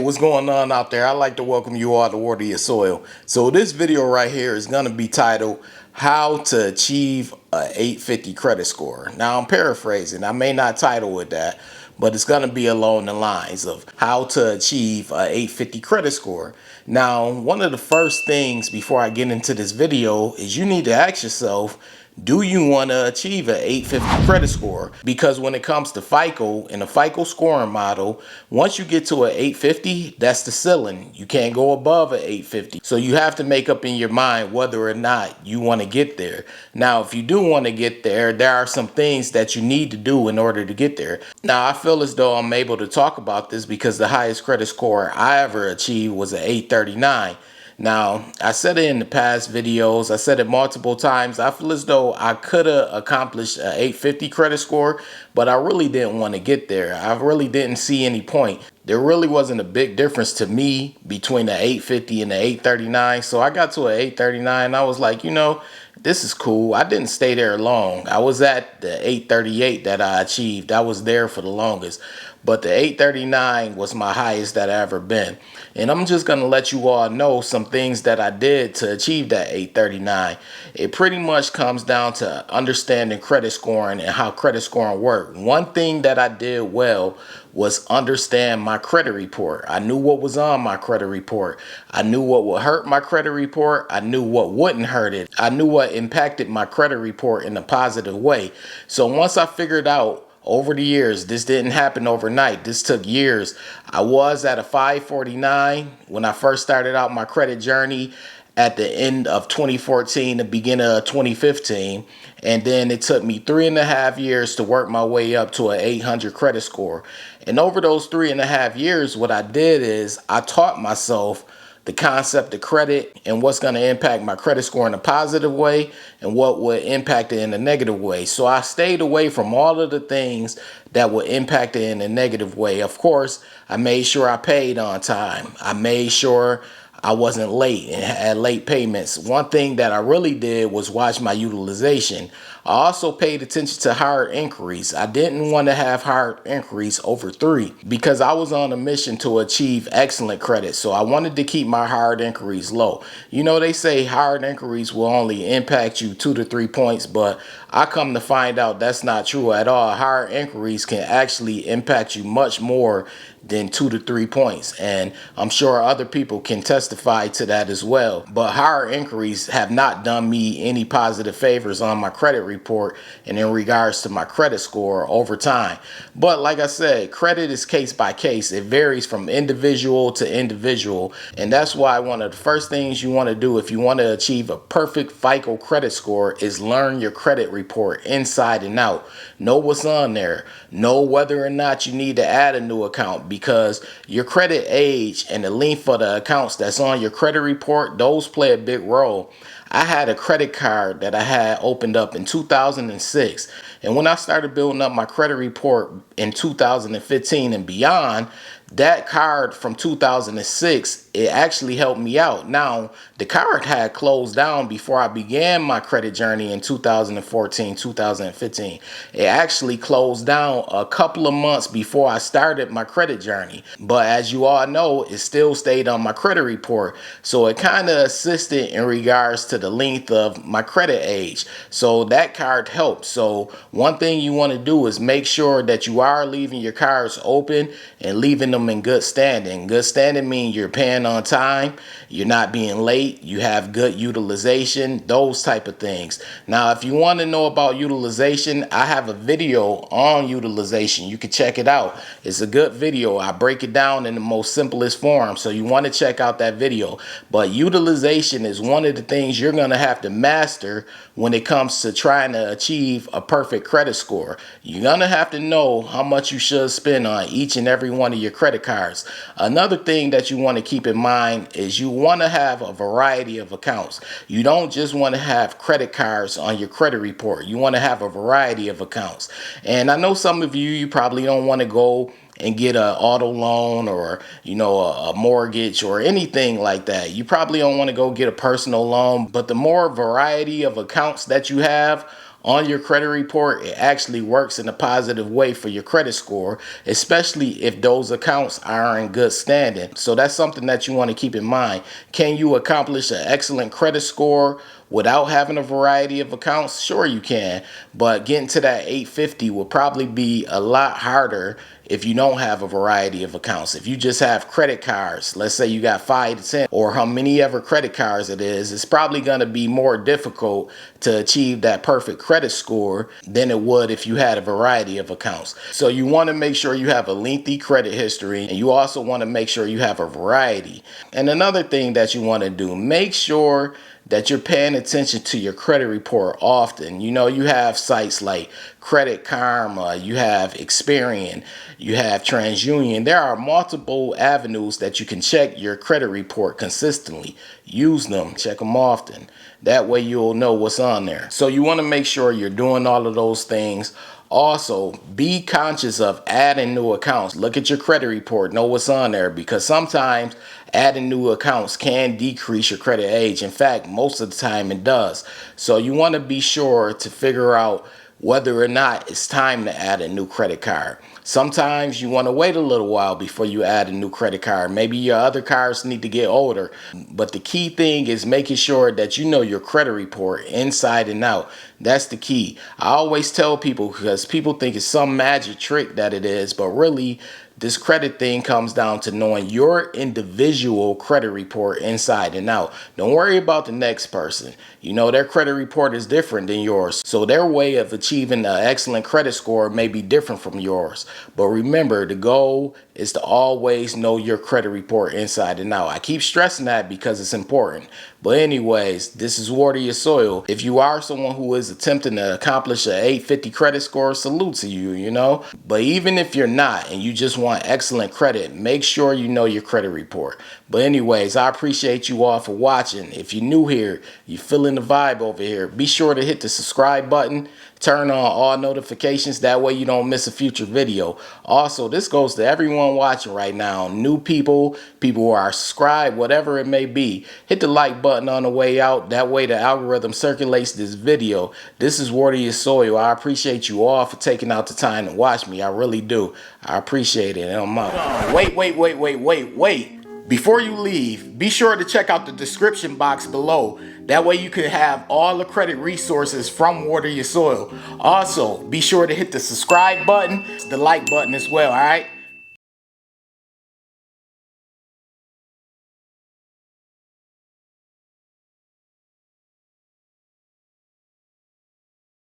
what's going on out there? I'd like to welcome you all to Water Your Soil. So this video right here is going to be titled How to Achieve a 850 Credit Score. Now I'm paraphrasing. I may not title it that, but it's going to be along the lines of how to achieve a 850 credit score. Now, one of the first things before I get into this video is you need to ask yourself, do you want to achieve an 850 credit score? Because when it comes to FICO and the FICO scoring model, once you get to an 850, that's the ceiling. You can't go above an 850. So you have to make up in your mind whether or not you want to get there. Now, if you do want to get there, there are some things that you need to do in order to get there. Now, I feel as though I'm able to talk about this because the highest credit score I ever achieved was an 839. Now, I said it in the past videos, I said it multiple times. I feel as though I could have accomplished an 850 credit score, but I really didn't want to get there. I really didn't see any point. There really wasn't a big difference to me between the 850 and the 839. So I got to an 839 and I was like, this is cool. I didn't stay there long. I was at the 838 that I achieved. I was there for the longest. But the 839 was my highest that I ever been. And I'm just going to let you all know some things that I did to achieve that 839. It pretty much comes down to understanding credit scoring and how credit scoring works. One thing that I did well was understand my credit report. I knew what was on my credit report. I knew what would hurt my credit report. I knew what wouldn't hurt it. I knew what impacted my credit report in a positive way. So once I figured out over the years, this didn't happen overnight. This took years. I was at a 549 when I first started out my credit journey at the end of 2014, the beginning of 2015. And then it took me 3.5 years to work my way up to an 800 credit score. And over those 3.5 years, what I did is I taught myself the concept of credit and what's going to impact my credit score in a positive way and what would impact it in a negative way. So I stayed away from all of the things that would impact it in a negative way. Of course, I made sure I paid on time. I made sure I wasn't late and had late payments. One thing that I really did was watch my utilization. I also paid attention to hard inquiries. I didn't want to have hard inquiries over 3 because I was on a mission to achieve excellent credit. So I wanted to keep my hard inquiries low. They say hard inquiries will only impact you 2 to 3 points, but I come to find out that's not true at all. Hard inquiries can actually impact you much more than 2 to 3 points. And I'm sure other people can testify to that as well. But hard inquiries have not done me any positive favors on my credit report and in regards to my credit score over time. But like I said, credit is case by case. It varies from individual to individual. And that's why one of the first things you want to do if you want to achieve a perfect FICO credit score is learn your credit report inside and out. Know what's on there. Know whether or not you need to add a new account, because your credit age and the length of the accounts that's on your credit report, those play a big role. I had a credit card that I had opened up in 2006. And when I started building up my credit report in 2015 and beyond, that card from 2006, it actually helped me out. Now, the card had closed down before I began my credit journey in 2014, 2015. It actually closed down a couple of months before I started my credit journey. But as you all know, it still stayed on my credit report. So it kind of assisted in regards to the length of my credit age. So that card helped. So one thing you want to do is make sure that you are leaving your cards open and leaving them in good standing. Good standing means you're paying on time, you're not being late, you have good utilization, those type of things. Now, if you want to know about utilization, I have a video on utilization. You can check it out. It's a good video. I break it down in the most simplest form, so you want to check out that video. But utilization is one of the things you're going to have to master when it comes to trying to achieve a perfect credit score. You're going to have to know how much you should spend on each and every one of your credit cards. Another thing that you want to keep in mind is you want to have a variety of accounts. You don't just want to have credit cards on your credit report. You want to have a variety of accounts. And I know some of you probably don't want to go and get an auto loan or, a mortgage or anything like that. You probably don't want to go get a personal loan, but the more variety of accounts that you have on your credit report, it actually works in a positive way for your credit score, especially if those accounts are in good standing. So that's something that you want to keep in mind. Can you accomplish an excellent credit score without having a variety of accounts? Sure you can, but getting to that 850 will probably be a lot harder if you don't have a variety of accounts. If you just have credit cards, let's say you got 5 to 10 or how many ever credit cards it is, it's probably going to be more difficult to achieve that perfect credit score than it would if you had a variety of accounts. So you want to make sure you have a lengthy credit history, and you also want to make sure you have a variety. And another thing that you want to do, make sure that you're paying attention to your credit report often. You know, you have sites like Credit Karma, you have Experian, you have TransUnion. There are multiple avenues that you can check your credit report consistently. Use them, check them often. That way you'll know what's on there. So you want to make sure you're doing all of those things. Also, be conscious of adding new accounts. Look at your credit report, know what's on there, because sometimes adding new accounts can decrease your credit age. In fact, most of the time it does. So you want to be sure to figure out whether or not it's time to add a new credit card. Sometimes you want to wait a little while before you add a new credit card. Maybe your other cards need to get older. But the key thing is making sure that you know your credit report inside and out. That's the key. I always tell people, because people think it's some magic trick that it is, but really this credit thing comes down to knowing your individual credit report inside and out. Don't worry about the next person. You know, their credit report is different than yours. So their way of achieving an excellent credit score may be different from yours. But remember, the goal is to always know your credit report inside and out. I keep stressing that because it's important. But anyways, this is Water Your Soil. If you are someone who is attempting to accomplish an 850 credit score, salute to you, you know. But even if you're not and you just want excellent credit, make sure you know your credit report. But anyways, I appreciate you all for watching. If you're new here, you're feeling the vibe over here, be sure to hit the subscribe button. Turn on all notifications. That way you don't miss a future video. Also, this goes to everyone watching right now. New people, people who are subscribed, whatever it may be. Hit the like button on the way out. That way the algorithm circulates this video. This is Water Your Soil. I appreciate you all for taking out the time to watch me. I really do. I appreciate it. And I'm out. Wait. Before you leave, be sure to check out the description box below. That way you can have all the credit resources from Water Your Soil. Also, be sure to hit the subscribe button, the like button as well, all right?